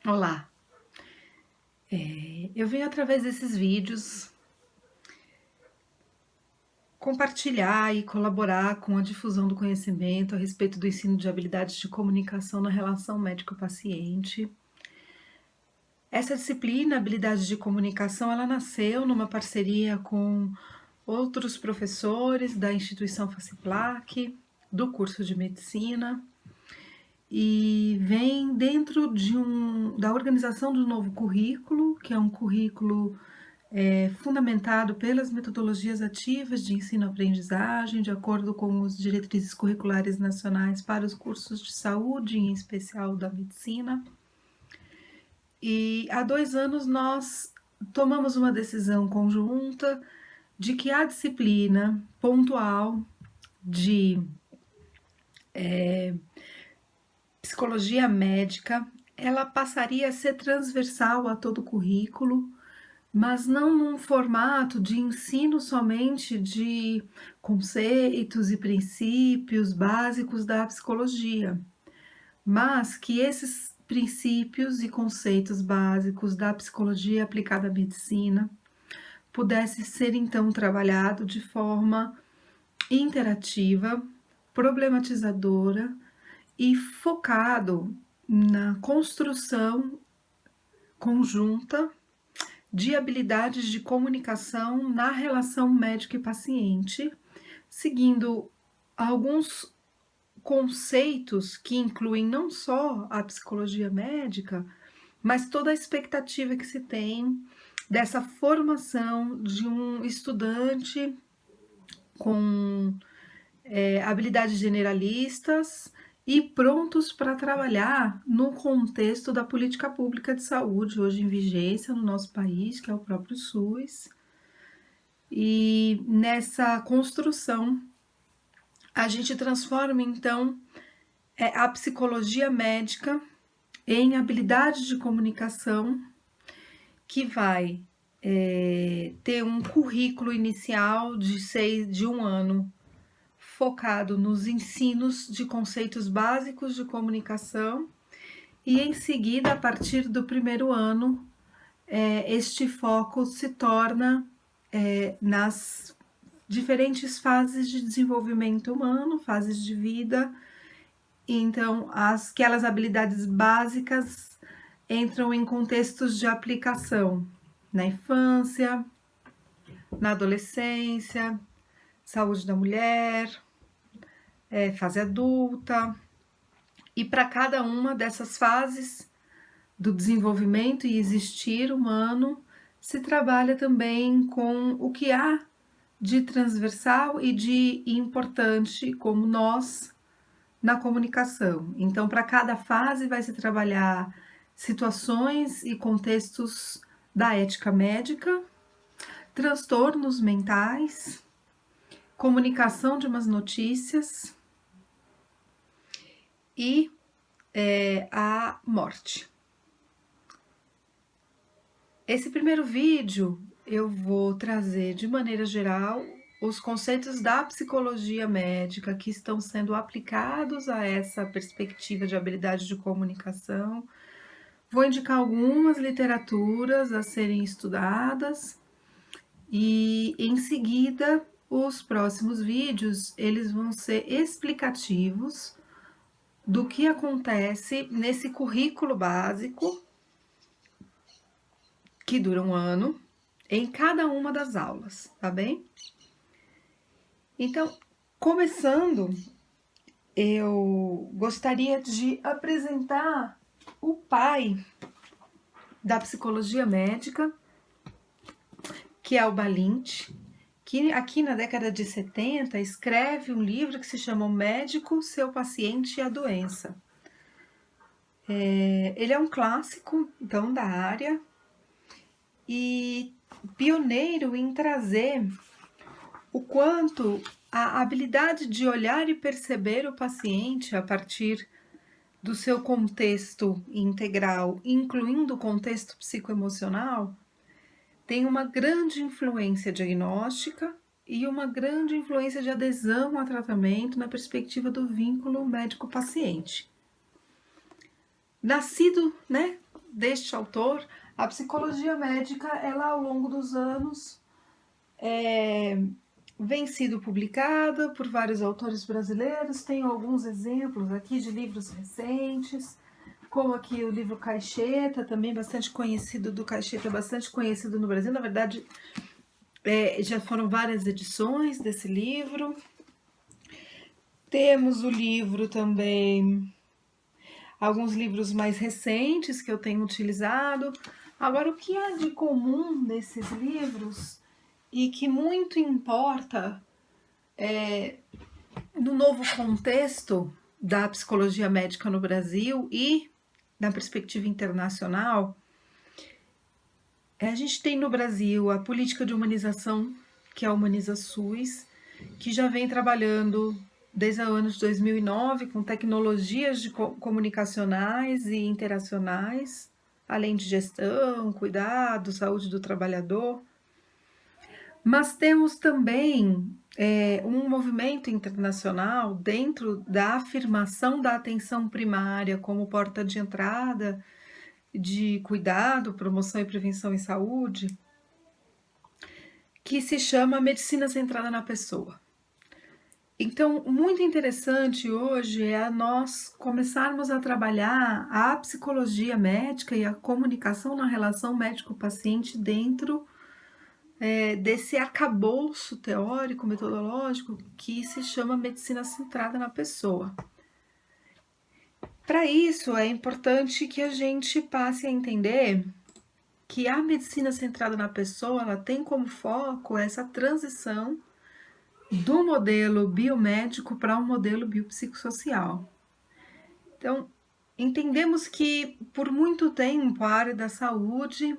Olá, eu venho através desses vídeos compartilhar e colaborar com a difusão do conhecimento a respeito do ensino de habilidades de comunicação na relação médico-paciente. Essa disciplina, habilidades de comunicação, ela nasceu numa parceria com outros professores da instituição Faciplac, do curso de medicina, e vem dentro da organização do novo currículo, que é um currículo fundamentado pelas metodologias ativas de ensino-aprendizagem, de acordo com os diretrizes curriculares nacionais para os cursos de saúde, em especial da medicina. E há 2 anos nós tomamos uma decisão conjunta de que a disciplina pontual de psicologia médica, ela passaria a ser transversal a todo o currículo, mas não num formato de ensino somente de conceitos e princípios básicos da psicologia, mas que esses princípios e conceitos básicos da psicologia aplicada à medicina pudesse ser então trabalhado de forma interativa, problematizadora e focado na construção conjunta de habilidades de comunicação na relação médico e paciente, seguindo alguns conceitos que incluem não só a psicologia médica, mas toda a expectativa que se tem dessa formação de um estudante com habilidades generalistas e prontos para trabalhar no contexto da política pública de saúde, hoje em vigência no nosso país, que é o próprio SUS. E nessa construção, a gente transforma então a psicologia médica em habilidades de comunicação que vai ter um currículo inicial de 1 ano focado nos ensinos de conceitos básicos de comunicação e em seguida, a partir do 1º ano, este foco se torna nas diferentes fases de desenvolvimento humano, fases de vida. Então, aquelas habilidades básicas entram em contextos de aplicação na infância, na adolescência, saúde da mulher, fase adulta, e para cada uma dessas fases do desenvolvimento e existir humano, se trabalha também com o que há de transversal e de importante como nós na comunicação. Então, para cada fase vai se trabalhar situações e contextos da ética médica, transtornos mentais, comunicação de umas notícias e a morte. Esse primeiro vídeo eu vou trazer de maneira geral os conceitos da psicologia médica que estão sendo aplicados a essa perspectiva de habilidade de comunicação. Vou indicar algumas literaturas a serem estudadas e em seguida os próximos vídeos eles vão ser explicativos do que acontece nesse currículo básico que dura 1 ano em cada uma das aulas, tá bem? Então, começando, eu gostaria de apresentar o pai da psicologia médica, que é o Balint, que aqui na década de 70 escreve um livro que se chama O Médico, Seu Paciente e a Doença. Ele é um clássico, então, da área e pioneiro em trazer o quanto a habilidade de olhar e perceber o paciente a partir do seu contexto integral, incluindo o contexto psicoemocional, tem uma grande influência diagnóstica e uma grande influência de adesão ao tratamento na perspectiva do vínculo médico-paciente. Nascido, deste autor, a psicologia médica, ela ao longo dos anos vem sido publicada por vários autores brasileiros. Tenho alguns exemplos aqui de livros recentes, como aqui o livro Caixeta, também bastante conhecido, do Caixeta, bastante conhecido no Brasil. Na verdade, já foram várias edições desse livro. Temos o livro também, alguns livros mais recentes que eu tenho utilizado. Agora, o que há de comum nesses livros e que muito importa no novo contexto da psicologia médica no Brasil e na perspectiva internacional, a gente tem no Brasil a política de humanização, que é a Humaniza SUS, que já vem trabalhando desde o ano de 2009 com tecnologias comunicacionais e interacionais, além de gestão, cuidado, saúde do trabalhador. Mas temos também um movimento internacional dentro da afirmação da atenção primária como porta de entrada de cuidado, promoção e prevenção em saúde, que se chama Medicina Centrada na Pessoa. Então, muito interessante hoje é nós começarmos a trabalhar a psicologia médica e a comunicação na relação médico-paciente dentro desse arcabouço teórico, metodológico, que se chama medicina centrada na pessoa. Para isso, é importante que a gente passe a entender que a medicina centrada na pessoa, ela tem como foco essa transição do modelo biomédico para um modelo biopsicossocial. Então, entendemos que por muito tempo a área da saúde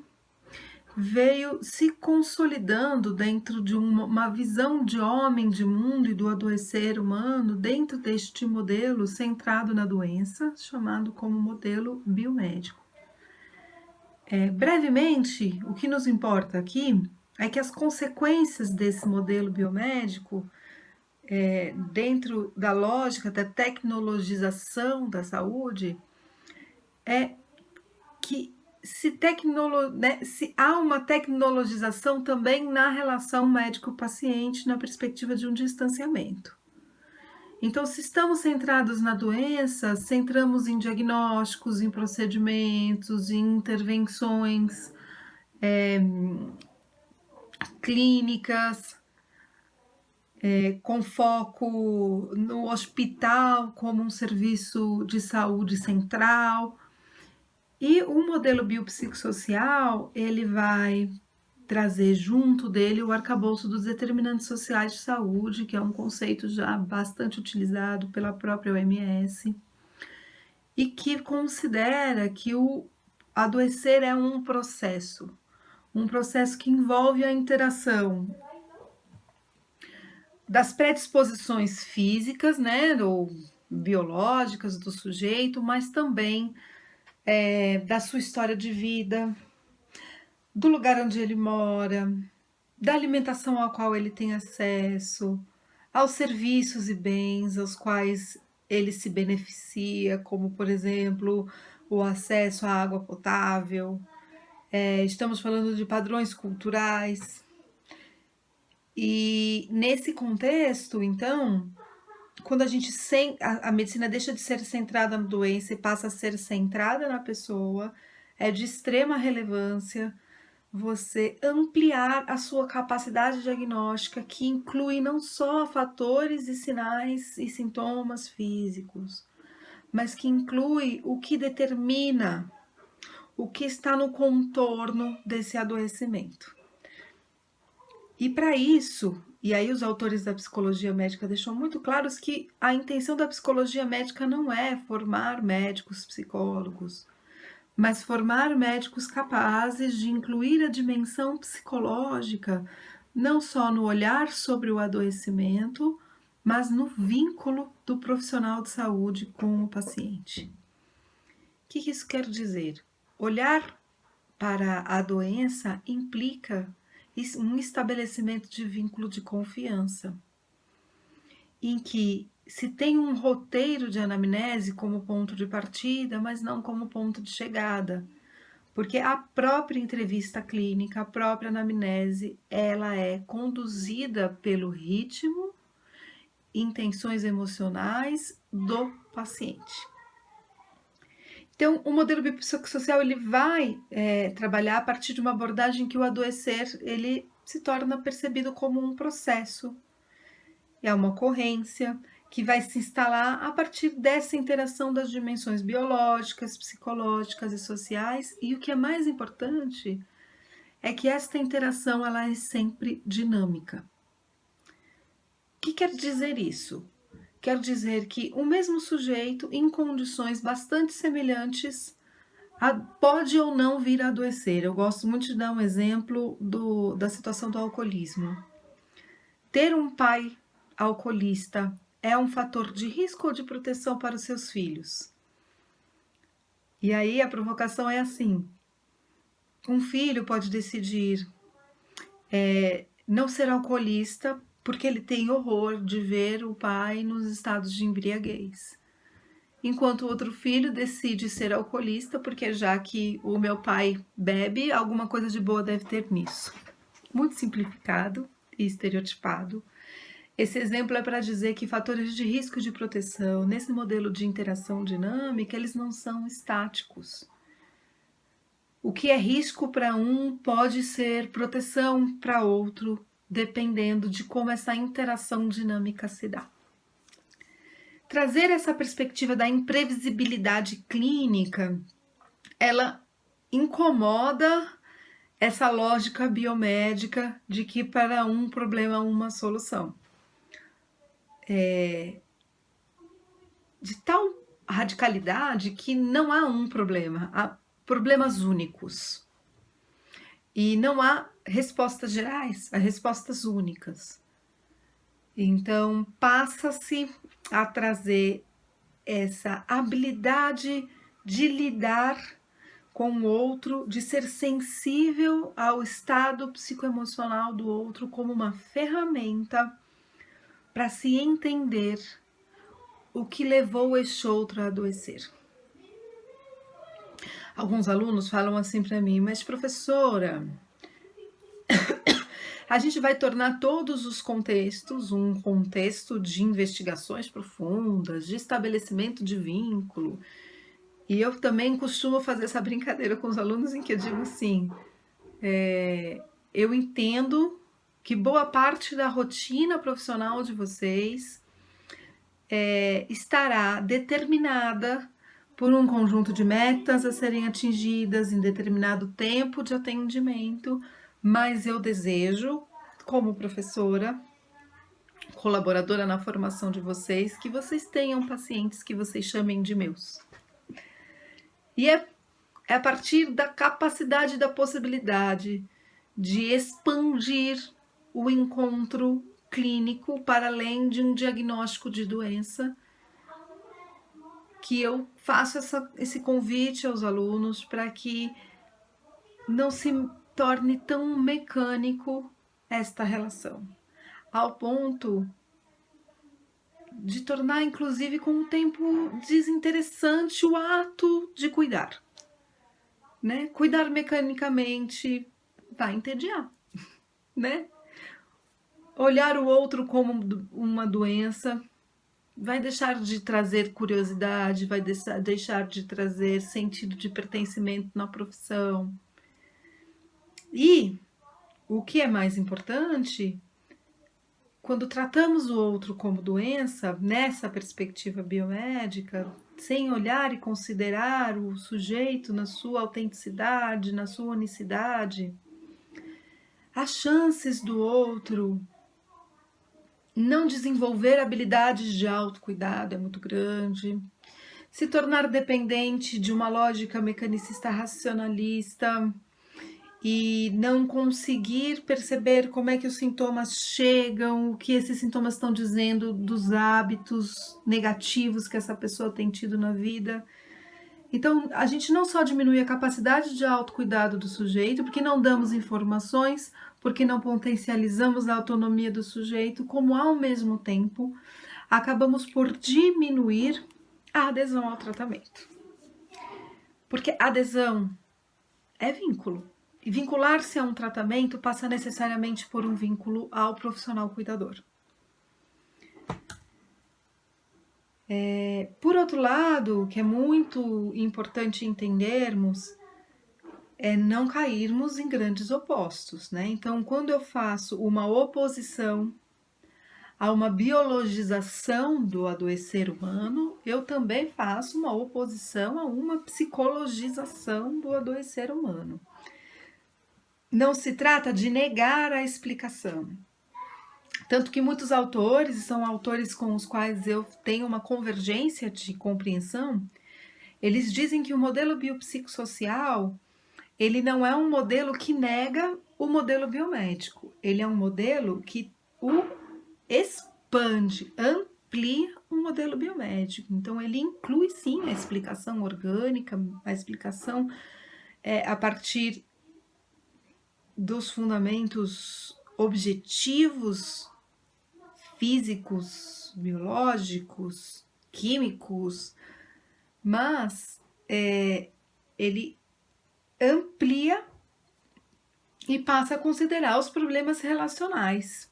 veio se consolidando dentro de uma visão de homem, de mundo e do adoecer humano, dentro deste modelo centrado na doença, chamado como modelo biomédico. Brevemente, o que nos importa aqui é que as consequências desse modelo biomédico, dentro da lógica da tecnologização da saúde, é que se há uma tecnologização também na relação médico-paciente, na perspectiva de um distanciamento. Então, se estamos centrados na doença, centramos em diagnósticos, em procedimentos, em intervenções clínicas, com foco no hospital como um serviço de saúde central. E o modelo biopsicossocial, ele vai trazer junto dele o arcabouço dos determinantes sociais de saúde, que é um conceito já bastante utilizado pela própria OMS, e que considera que o adoecer é um processo que envolve a interação das predisposições físicas, né, ou biológicas do sujeito, mas também da sua história de vida, do lugar onde ele mora, da alimentação ao qual ele tem acesso, aos serviços e bens aos quais ele se beneficia, como, por exemplo, o acesso à água potável. Estamos falando de padrões culturais. E nesse contexto, então, quando a medicina deixa de ser centrada na doença e passa a ser centrada na pessoa, é de extrema relevância você ampliar a sua capacidade diagnóstica, que inclui não só fatores e sinais e sintomas físicos, mas que inclui o que determina, o que está no contorno desse adoecimento. E para isso, e aí os autores da psicologia médica deixam muito claros que a intenção da psicologia médica não é formar médicos psicólogos, mas formar médicos capazes de incluir a dimensão psicológica, não só no olhar sobre o adoecimento, mas no vínculo do profissional de saúde com o paciente. O que isso quer dizer? Olhar para a doença implica um estabelecimento de vínculo de confiança, em que se tem um roteiro de anamnese como ponto de partida, mas não como ponto de chegada. Porque a própria entrevista clínica, a própria anamnese, ela é conduzida pelo ritmo, intenções emocionais do paciente. Então, o modelo biopsicossocial ele vai trabalhar a partir de uma abordagem que o adoecer ele se torna percebido como um processo, é uma ocorrência que vai se instalar a partir dessa interação das dimensões biológicas, psicológicas e sociais, e o que é mais importante é que esta interação ela é sempre dinâmica. O que quer dizer isso? Quer dizer que o mesmo sujeito, em condições bastante semelhantes, pode ou não vir a adoecer. Eu gosto muito de dar um exemplo da situação do alcoolismo. Ter um pai alcoolista é um fator de risco ou de proteção para os seus filhos? E aí a provocação é assim: um filho pode decidir não ser alcoolista porque ele tem horror de ver o pai nos estados de embriaguez. Enquanto o outro filho decide ser alcoolista porque já que o meu pai bebe, alguma coisa de boa deve ter nisso. Muito simplificado e estereotipado. Esse exemplo é para dizer que fatores de risco de proteção, nesse modelo de interação dinâmica, eles não são estáticos. O que é risco para um pode ser proteção para outro, dependendo de como essa interação dinâmica se dá. Trazer essa perspectiva da imprevisibilidade clínica, ela incomoda essa lógica biomédica de que para um problema uma solução. De tal radicalidade que não há um problema, há problemas únicos. E não há respostas gerais, há respostas únicas. Então, passa-se a trazer essa habilidade de lidar com o outro, de ser sensível ao estado psicoemocional do outro como uma ferramenta para se entender o que levou este outro a adoecer. Alguns alunos falam assim para mim: mas professora, a gente vai tornar todos os contextos um contexto de investigações profundas, de estabelecimento de vínculo. E eu também costumo fazer essa brincadeira com os alunos em que eu digo assim, eu entendo que boa parte da rotina profissional de vocês estará determinada por um conjunto de metas a serem atingidas em determinado tempo de atendimento, mas eu desejo, como professora, colaboradora na formação de vocês, que vocês tenham pacientes que vocês chamem de meus. E é a partir da capacidade, da possibilidade de expandir o encontro clínico para além de um diagnóstico de doença que eu faço esse convite aos alunos para que não se torne tão mecânico esta relação, ao ponto de tornar, inclusive, com o tempo desinteressante o ato de cuidar. Né? Cuidar mecanicamente vai entediar, né? Olhar o outro como uma doença vai deixar de trazer curiosidade, vai deixar de trazer sentido de pertencimento na profissão. E o que é mais importante, quando tratamos o outro como doença, nessa perspectiva biomédica, sem olhar e considerar o sujeito na sua autenticidade, na sua unicidade, as chances do outro não desenvolver habilidades de autocuidado é muito grande, se tornar dependente de uma lógica mecanicista racionalista e não conseguir perceber como é que os sintomas chegam, o que esses sintomas estão dizendo dos hábitos negativos que essa pessoa tem tido na vida. Então, a gente não só diminui a capacidade de autocuidado do sujeito, porque não damos informações, porque não potencializamos a autonomia do sujeito, como ao mesmo tempo acabamos por diminuir a adesão ao tratamento. Porque adesão é vínculo. E vincular-se a um tratamento passa necessariamente por um vínculo ao profissional cuidador. Por outro lado, que é muito importante entendermos, é não cairmos em grandes opostos, né? Então, quando eu faço uma oposição a uma biologização do adoecer humano, eu também faço uma oposição a uma psicologização do adoecer humano. Não se trata de negar a explicação. Tanto que muitos autores, são autores com os quais eu tenho uma convergência de compreensão, eles dizem que o modelo biopsicossocial, ele não é um modelo que nega o modelo biomédico, ele é um modelo que o expande, amplia o modelo biomédico. Então, ele inclui sim a explicação orgânica, a explicação a partir dos fundamentos objetivos, físicos, biológicos, químicos, mas ele amplia e passa a considerar os problemas relacionais.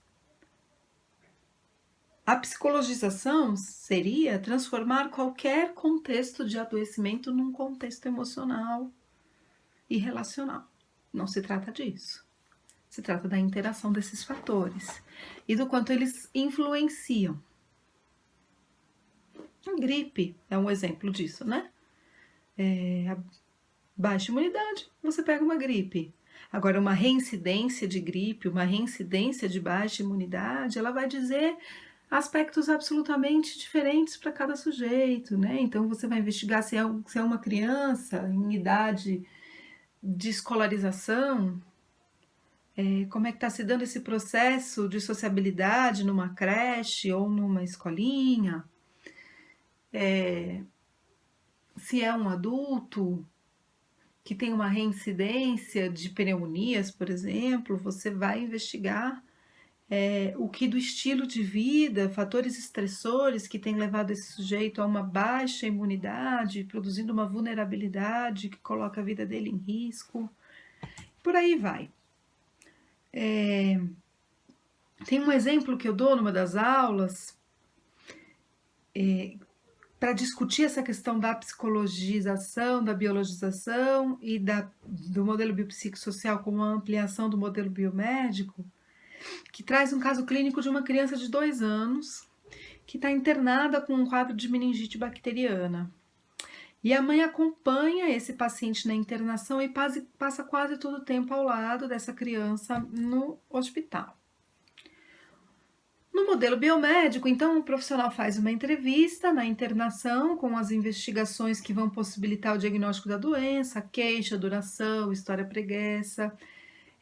A psicologização seria transformar qualquer contexto de adoecimento num contexto emocional e relacional. Não se trata disso. Se trata da interação desses fatores e do quanto eles influenciam. A gripe é um exemplo disso, né? A baixa imunidade, você pega uma gripe. Agora, uma reincidência de gripe, uma reincidência de baixa imunidade, ela vai dizer aspectos absolutamente diferentes para cada sujeito, né? Então, você vai investigar se é uma criança em idade de escolarização, como é que está se dando esse processo de sociabilidade numa creche ou numa escolinha, se é um adulto que tem uma reincidência de pneumonias, por exemplo, você vai investigar o que do estilo de vida, fatores estressores que têm levado esse sujeito a uma baixa imunidade, produzindo uma vulnerabilidade que coloca a vida dele em risco. Por aí vai. Tem um exemplo que eu dou numa das aulas para discutir essa questão da psicologização, da biologização e do modelo biopsicossocial como uma ampliação do modelo biomédico, que traz um caso clínico de uma criança de 2 anos que está internada com um quadro de meningite bacteriana. E a mãe acompanha esse paciente na internação e passa quase todo o tempo ao lado dessa criança no hospital. No modelo biomédico, então, o profissional faz uma entrevista na internação com as investigações que vão possibilitar o diagnóstico da doença, queixa, duração, história pregressa.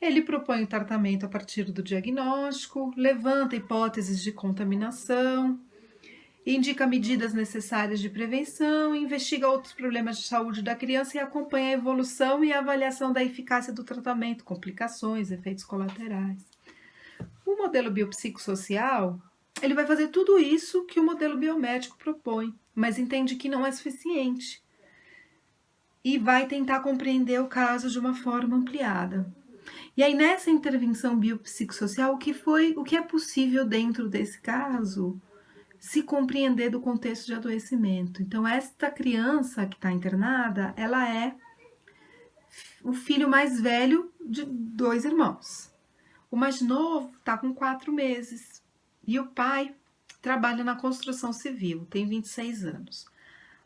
Ele propõe o tratamento a partir do diagnóstico, levanta hipóteses de contaminação, indica medidas necessárias de prevenção, investiga outros problemas de saúde da criança e acompanha a evolução e a avaliação da eficácia do tratamento, complicações, efeitos colaterais. O modelo biopsicossocial, ele vai fazer tudo isso que o modelo biomédico propõe, mas entende que não é suficiente e vai tentar compreender o caso de uma forma ampliada. E aí, nessa intervenção biopsicossocial, o que é possível dentro desse caso se compreender do contexto de adoecimento. Então, esta criança que está internada, ela é o filho mais velho de 2 irmãos. O mais novo está com 4 meses e o pai trabalha na construção civil, tem 26 anos.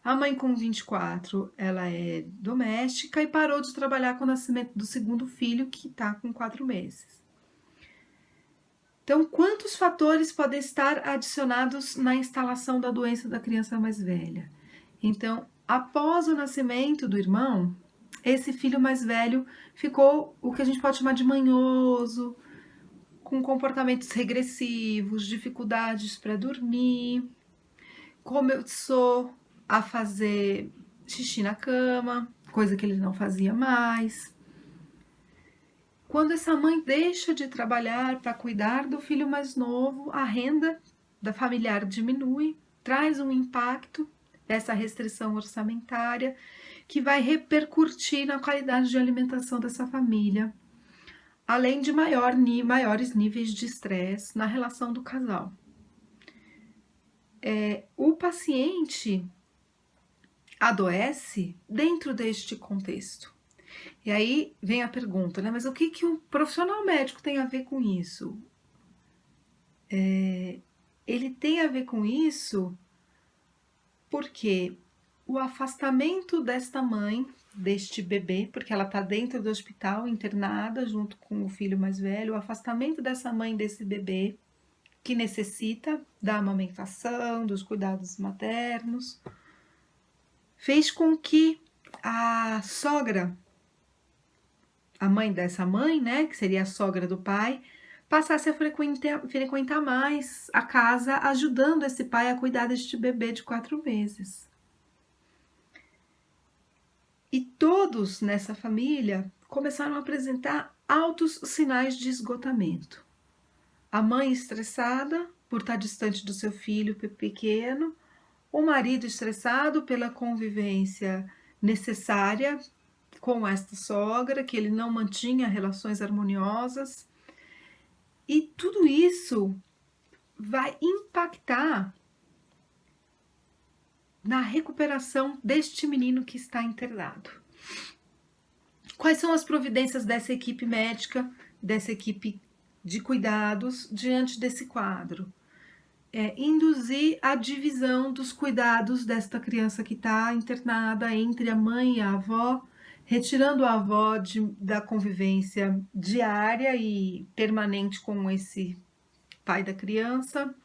A mãe com 24, ela é doméstica e parou de trabalhar com o nascimento do segundo filho, que está com 4 meses. Então, quantos fatores podem estar adicionados na instalação da doença da criança mais velha? Então, após o nascimento do irmão, esse filho mais velho ficou o que a gente pode chamar de manhoso, com comportamentos regressivos, dificuldades para dormir, começou a fazer xixi na cama, coisa que ele não fazia mais. Quando essa mãe deixa de trabalhar para cuidar do filho mais novo, a renda da familiar diminui, traz um impacto dessa restrição orçamentária que vai repercutir na qualidade de alimentação dessa família, além de maiores níveis de estresse na relação do casal. O paciente adoece dentro deste contexto. E aí vem a pergunta, né? Mas o que um profissional médico tem a ver com isso? Ele tem a ver com isso porque o afastamento desta mãe, deste bebê, porque ela está dentro do hospital, internada, junto com o filho mais velho, o afastamento dessa mãe desse bebê, que necessita da amamentação, dos cuidados maternos, fez com que a sogra, a mãe dessa mãe, né, que seria a sogra do pai, passasse a frequentar mais a casa, ajudando esse pai a cuidar deste bebê de 4 meses. E todos nessa família começaram a apresentar altos sinais de esgotamento. A mãe estressada por estar distante do seu filho pequeno, o marido estressado pela convivência necessária com esta sogra, que ele não mantinha relações harmoniosas. E tudo isso vai impactar na recuperação deste menino que está internado. Quais são as providências dessa equipe médica, dessa equipe de cuidados diante desse quadro? Induzir a divisão dos cuidados desta criança que está internada entre a mãe e a avó, retirando a avó da convivência diária e permanente com esse pai da criança,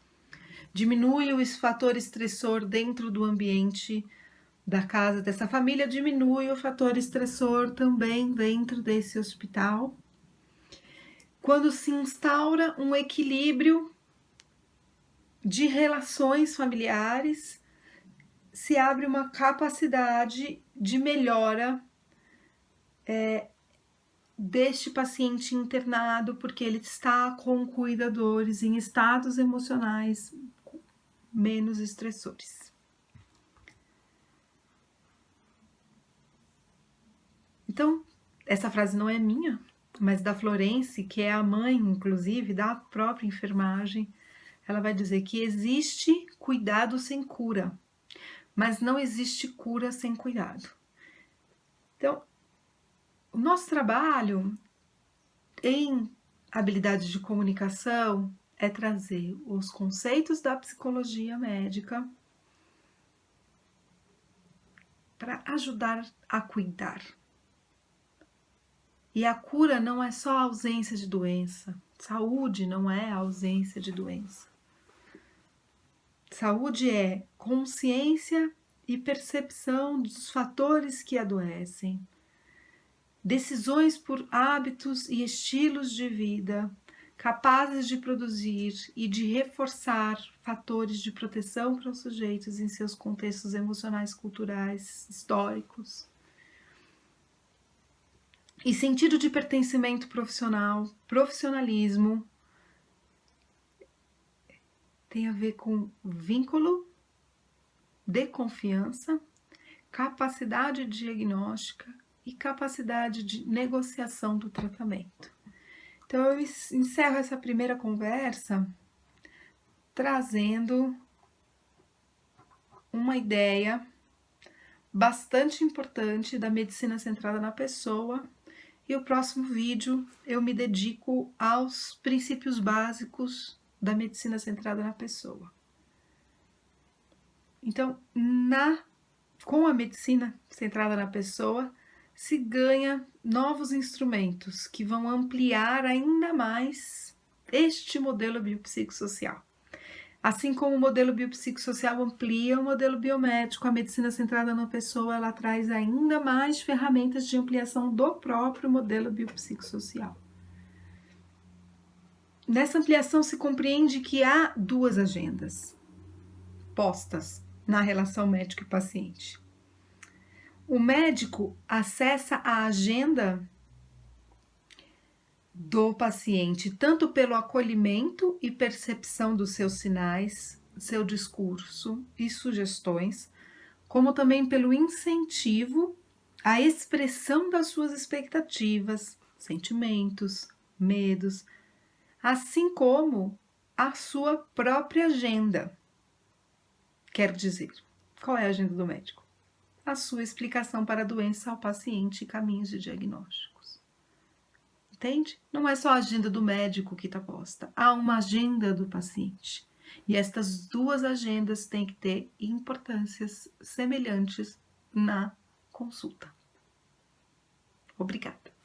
diminui o fator estressor dentro do ambiente da casa dessa família, diminui o fator estressor também dentro desse hospital. Quando se instaura um equilíbrio de relações familiares, se abre uma capacidade de melhora deste paciente internado, porque ele está com cuidadores em estados emocionais menos estressores. Então, essa frase não é minha, mas da Florence, que é a mãe, inclusive, da própria enfermagem. Ela vai dizer que existe cuidado sem cura, mas não existe cura sem cuidado. Então, o nosso trabalho em habilidade de comunicação é trazer os conceitos da psicologia médica para ajudar a cuidar. E a cura não é só a ausência de doença. Saúde não é a ausência de doença. Saúde é consciência e percepção dos fatores que adoecem, decisões por hábitos e estilos de vida capazes de produzir e de reforçar fatores de proteção para os sujeitos em seus contextos emocionais, culturais, históricos. E sentido de pertencimento profissional, profissionalismo, tem a ver com vínculo de confiança, capacidade diagnóstica e capacidade de negociação do tratamento. Então, eu encerro essa primeira conversa trazendo uma ideia bastante importante da medicina centrada na pessoa. E o próximo vídeo eu me dedico aos princípios básicos da medicina centrada na pessoa. Então, com a medicina centrada na pessoa, se ganha novos instrumentos que vão ampliar ainda mais este modelo biopsicossocial. Assim como o modelo biopsicossocial amplia o modelo biomédico, a medicina centrada na pessoa, ela traz ainda mais ferramentas de ampliação do próprio modelo biopsicossocial. Nessa ampliação se compreende que há 2 agendas postas na relação médico e paciente. O médico acessa a agenda do paciente tanto pelo acolhimento e percepção dos seus sinais, seu discurso e sugestões, como também pelo incentivo a expressão das suas expectativas, sentimentos, medos, assim como a sua própria agenda. Quero dizer, qual é a agenda do médico? A sua explicação para a doença ao paciente e caminhos de diagnósticos. Entende? Não é só a agenda do médico que está posta, há uma agenda do paciente. E estas duas agendas têm que ter importâncias semelhantes na consulta. Obrigada.